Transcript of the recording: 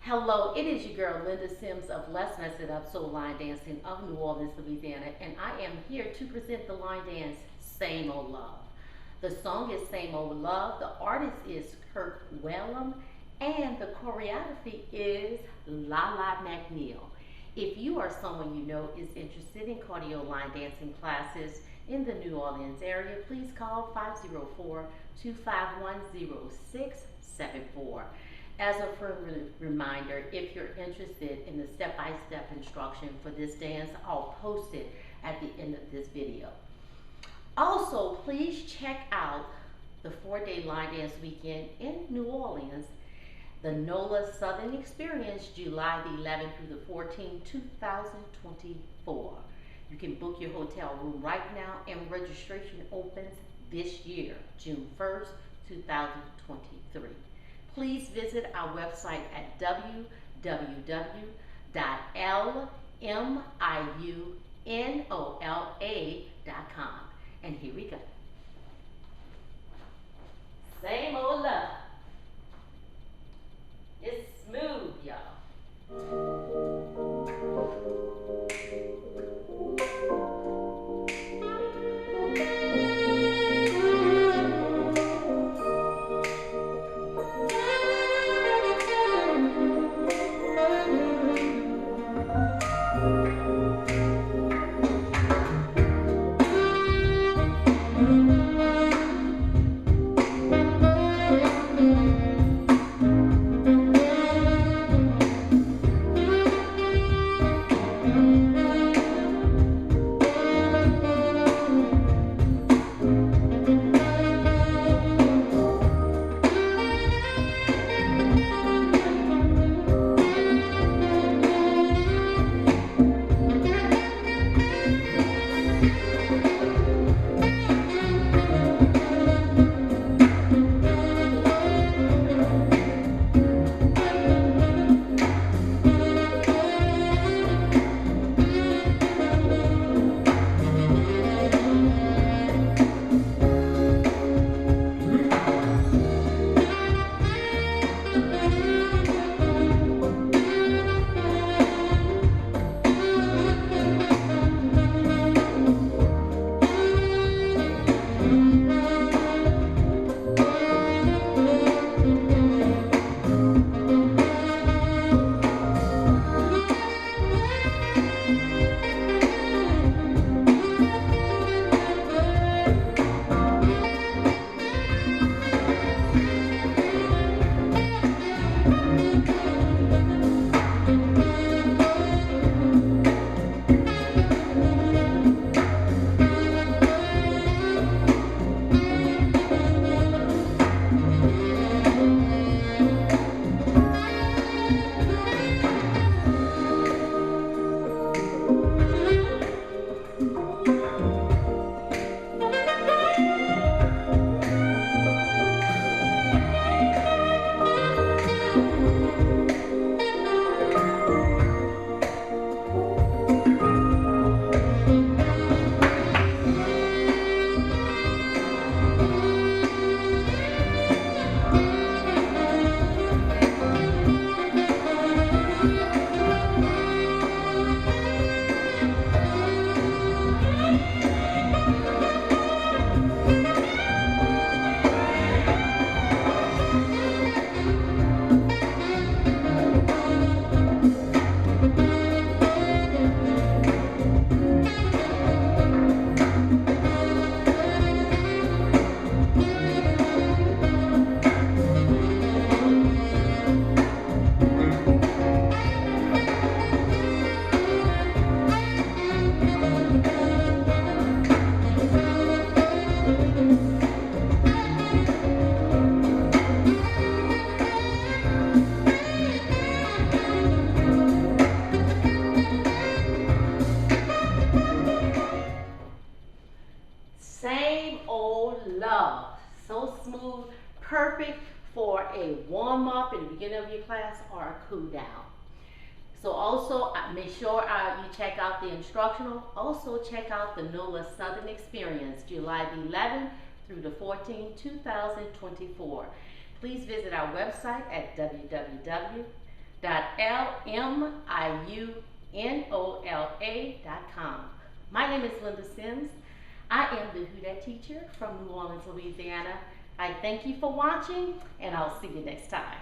Hello, it is your girl Linda Sims of Let's Mess It Up Soul Line Dancing of New Orleans, Louisiana, and I am here to present the line dance Same Old Love. The song is Same Old Love, the artist is KIRK, and the choreography is LALA McNeil. If you or someone you know is interested in cardio line dancing classes in the New Orleans area, please call 504-251-0674. As a friendly reminder, if you're interested in the step-by-step instruction for this dance, I'll post it at the end of this video. Also, please check out the 4-day line dance weekend in New Orleans, the NOLA Southern Experience, July the 11th through the 14th, 2024. You can book your hotel room right now, and registration opens this year, June 1st, 2023. Please visit our website at www.LMIUNOLA.com. And here we go. Same old love. It's smooth, y'all. Same old love. So smooth, perfect for a warm-up in the beginning of your class or a cool down. So also make sure you check out the instructional. Also check out the NOLA Southern Experience, July the 11th through the 14th, 2024. Please visit our website at www.LMIUNOLA.com. www.LMIUNOLA.com. My name is Linda Sims. I am the Who Dat teacher from New Orleans, Louisiana. I thank you for watching, and I'll see you next time.